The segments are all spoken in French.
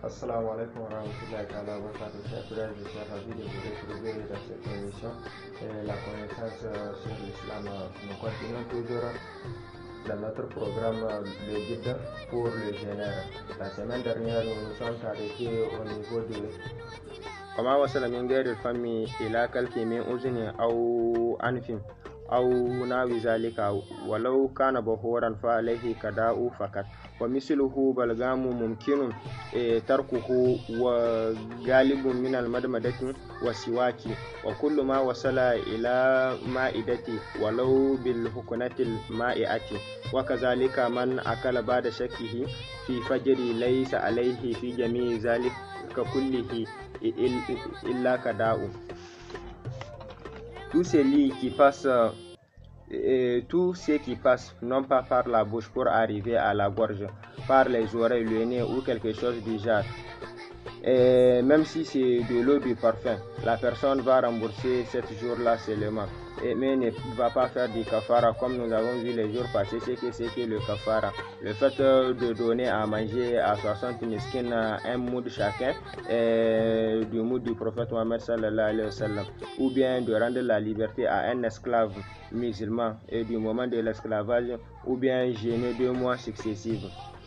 Assalamu alaikum wa rahmatullahi ta'ala wa barakatuh. Chers frères et chers, ravi de vous retrouver dans cette émission. La connaissance sur l'islam. Nous continuons toujours dans notre programme le guide pour le génère. La semaine dernière, nous nous sommes arrêtés au niveau de وما وصل من غير الفم إلى كلك من أذن أو أنف أو نحو ذلك ولو كان بخورا فعليه كداء فقط ومثله بلغام ممكن تركه وغالب من المدمدة والسواك وكل ما وصل إلى مائدة ولو بالحقنة المائعة وكذلك من أكل بعد شكه في فجر ليس عليه في جميع ذلك ككله إلا كداء. Tout ce qui passe non pas par la bouche pour arriver à la gorge, par les oreilles, le nez ou quelque chose du genre, et même si c'est de l'eau du parfum, la personne va rembourser 7 jours-là seulement, mais ne va pas faire du kafara comme nous avons vu les jours passés. C'est que le kafara, le fait de donner à manger à 60 miskins un moud chacun du moud du prophète Mohammed sallallahu alayhi wa sallam, ou bien de rendre la liberté à un esclave musulman et du moment de l'esclavage, ou bien jeûner 2 mois successifs.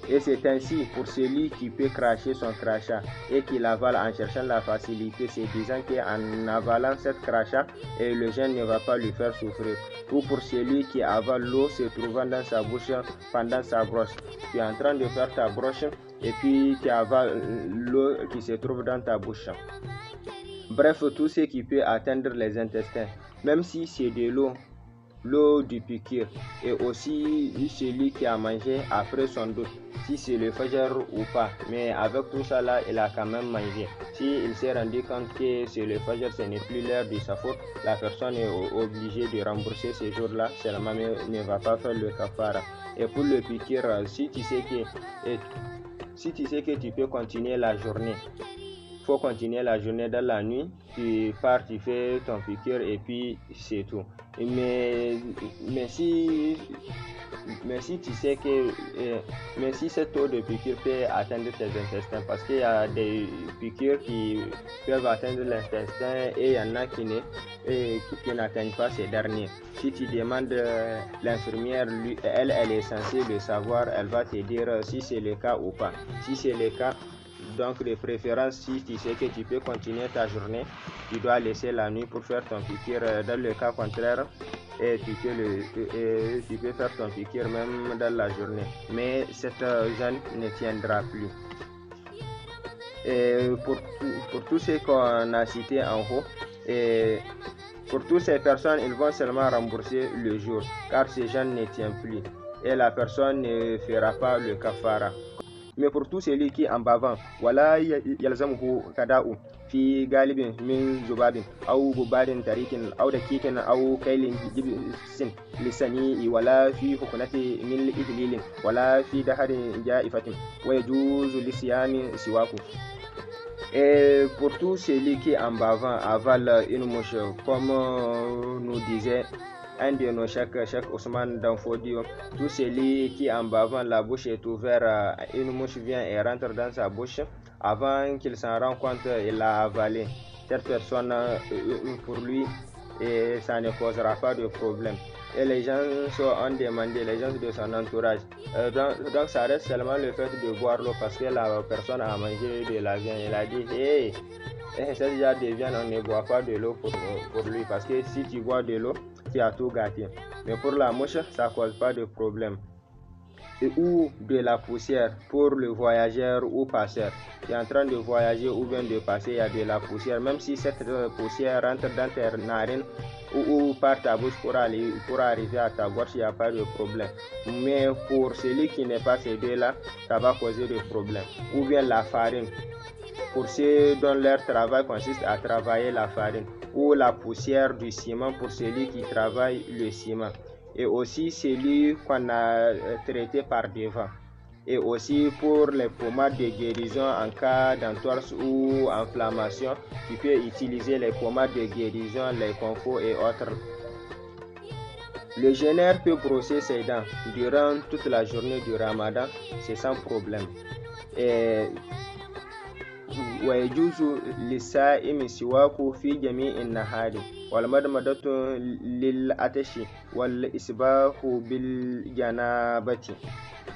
Et c'est ainsi pour celui qui peut cracher son crachat et qui l'avale en cherchant la facilité, c'est disant qu'en avalant cette crachat, le jeûne ne va pas lui faire souffrir. Ou pour celui qui avale l'eau se trouvant dans sa bouche pendant sa brosse. Tu es en train de faire ta broche et puis tu avales l'eau qui se trouve dans ta bouche. Bref, tout ce qui peut atteindre les intestins, même si c'est de l'eau du piqûre, et aussi celui qui a mangé après son doute, si c'est le fajr ou pas, mais avec tout ça là, il a quand même mangé. Si il s'est rendu compte que c'est le fajr, ce n'est plus l'heure de sa faute, la personne est obligée de rembourser ces jours-là, seulement ne va pas faire le kafara. Et pour le piqûre, si tu sais que tu peux continuer la journée, faut continuer la journée dans la nuit, tu pars, tu fais ton piqûre et puis c'est tout. Mais si tu sais que si cette taux de piqûre peut atteindre tes intestins, parce qu'il y a des piqûres qui peuvent atteindre l'intestin et il y en a qui n'atteignent pas ces derniers. Si tu demandes l'infirmière, elle est censée le savoir, elle va te dire si c'est le cas ou pas. Si c'est le cas, donc de préférence, si tu sais que tu peux continuer ta journée, tu dois laisser la nuit pour faire ton piqûre. Dans le cas contraire, tu peux faire ton piqûre même dans la journée. Mais cette jeûne ne tiendra plus. Et pour tous ceux qu'on a cités en haut, et pour toutes ces personnes, ils vont seulement rembourser le jour, car ce jeûne ne tient plus. Et la personne ne fera pas le kafara. Mais pour tout celui qui en bavant, wala yalzamuhu kada'u fi galibin min zubabin aw gubarin tarikin aw dakikin aw kailin jibsin lisani wala fi hukunati min ihlilin wala fi daharin jaifatin wa yajuzu lisiyami siwaku. Et pour tout celui qui en bavant avale une mouche, comme nous disait un de nos Cheikh Ousmane Danfodio, tout celui qui en bavant la bouche est ouvert, une mouche vient et rentre dans sa bouche, avant qu'il s'en rende compte, il l'a avalé. Cette personne, pour lui, et ça ne causera pas de problème. Et les gens ont demandé, les gens de son entourage. Donc ça reste seulement le fait de boire l'eau parce que la personne a mangé de la viande. Il a dit, hey, cette genre de viande, on ne boit pas de l'eau pour lui, parce que si tu bois de l'eau, tu as tout gâté. Mais pour la mouche, ça ne cause pas de problème. Ou de la poussière pour le voyageur ou passeur. Tu es en train de voyager ou bien de passer, il y a de la poussière. Même si cette poussière rentre dans tes narines ou par ta bouche pour arriver à ta gorge, il n'y a pas de problème. Mais pour celui qui n'est pas ces deux-là, ça va causer des problèmes. Ou bien la farine. Pour ceux dont leur travail consiste à travailler la farine. Ou la poussière du ciment pour celui qui travaille le ciment. Et aussi celui qu'on a traité par devant. Et aussi pour les pommades de guérison en cas d'entorse ou inflammation, tu peux utiliser les pommades de guérison, les confos et autres. Le jeûneur peut brosser ses dents durant toute la journée du Ramadan, c'est sans problème. Et ويجوز للصائم سواك في جميع النهار والمضمضة للعطش والإسباح بالجنابة.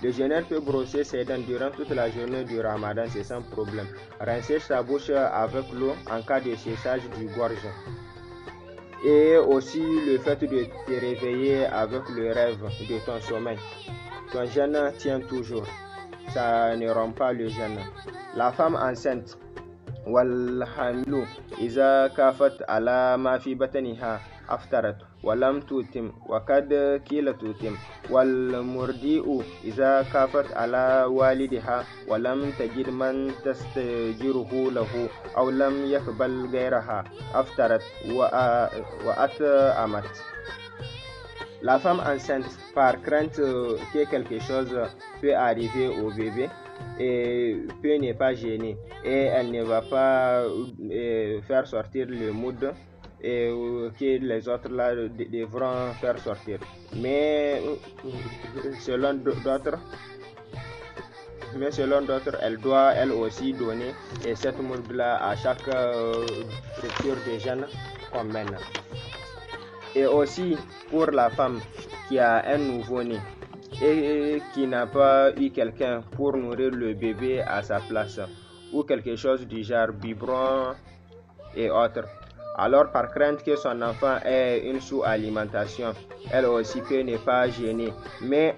Le jeûneur peut brosser ses dents durant toute la journée du Ramadan, c'est sans problème. Rincer sa bouche avec l'eau en cas de séchage du gorge. Et aussi le fait de te réveiller avec le rêve de ton sommeil. Ton jeûne tient toujours, ça ne rompt pas le jeûne. La femme enceinte والحامل إذا كافت على ما في بطنها أفطرت ولم تتم وقد قيل تتم والمرضع إذا كافت على والدها ولم تجد من تستجيره له أو لم يقبل غيرها أفطرت وأطعمت. La femme enceinte, par crainte que quelque chose peut arriver au bébé, et peut ne pas gêner, et elle ne va pas faire sortir le mood que les autres là devront faire sortir. Mais selon d'autres, elle doit elle aussi donner cette mood là à chaque rupture de jeûne qu'on mène. Et aussi pour la femme qui a un nouveau-né et qui n'a pas eu quelqu'un pour nourrir le bébé à sa place ou quelque chose du genre biberon et autres. Alors par crainte que son enfant ait une sous-alimentation, elle aussi peut ne pas gêner, mais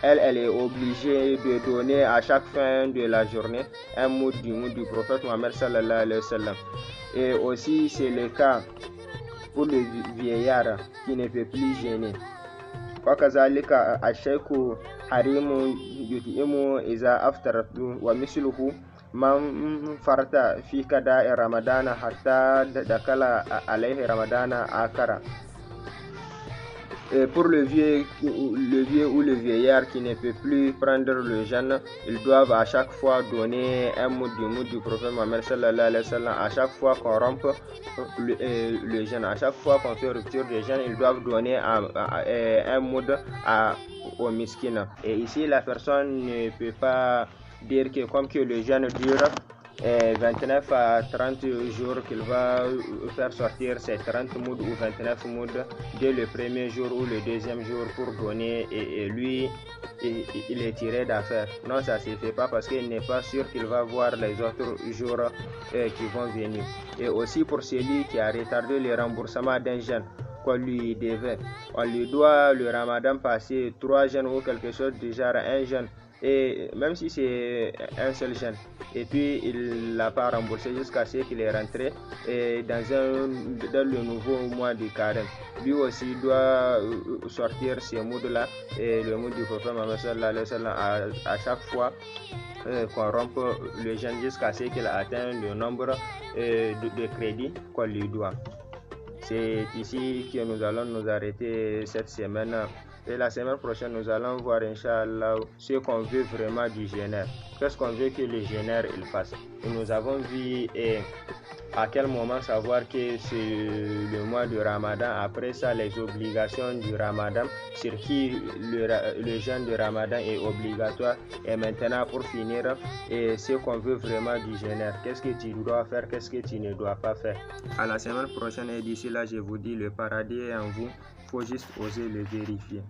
elle est obligée de donner à chaque fin de la journée un moud du prophète Mohammed sallallahu alayhi wa sallam. Et aussi c'est le cas pour le vieillard qui ne peut plus gêner. وكذلك الشيخ حريم يطعم إذا أفطر ومثله من فرط في قضاء رمضان حتى دخل عليه رمضان آخر. Et pour le vieux ou le vieillard qui ne peut plus prendre le jeûne, ils doivent à chaque fois donner un moud du prophète Mohammed sallallahu alayhi wa sallam. À chaque fois qu'on rompt le jeûne, à chaque fois qu'on fait rupture de jeûne, ils doivent donner un moud au miskin. Et ici, la personne ne peut pas dire que comme que le jeûne dure 29 à 30 jours qu'il va faire sortir ces 30 moods ou 29 moods dès le premier jour ou le deuxième jour pour donner et lui il est tiré d'affaire. Non, ça ne se fait pas parce qu'il n'est pas sûr qu'il va voir les autres jours qui vont venir. Et aussi pour celui qui a retardé le remboursement d'un jeûne qu'on lui devait, on lui doit le Ramadan passé 3 jeûnes ou quelque chose du genre un jeûne. Et même si c'est un seul jeûne, et puis il l'a pas remboursé jusqu'à ce qu'il est rentré dans le nouveau mois du carême, lui aussi doit sortir ces moods là et le mood du prophète Mohammed sallallahu alayhi wa sallam à chaque fois qu'on rompt le jeûne jusqu'à ce qu'il atteigne le nombre de crédits qu'on lui doit. C'est ici que nous allons nous arrêter cette semaine. Et la semaine prochaine, nous allons voir, Inch'Allah, ce qu'on veut vraiment du jeûneur. Qu'est-ce qu'on veut que le jeûneur il fasse. Et nous avons vu à quel moment savoir que c'est le mois du Ramadan. Après ça, les obligations du Ramadan, sur qui le jeûne du Ramadan est obligatoire. Et maintenant, pour finir, et ce qu'on veut vraiment du jeûneur. Qu'est-ce que tu dois faire, qu'est-ce que tu ne dois pas faire. À la semaine prochaine et d'ici là, je vous dis, le paradis est en vous. Faut juste oser le vérifier.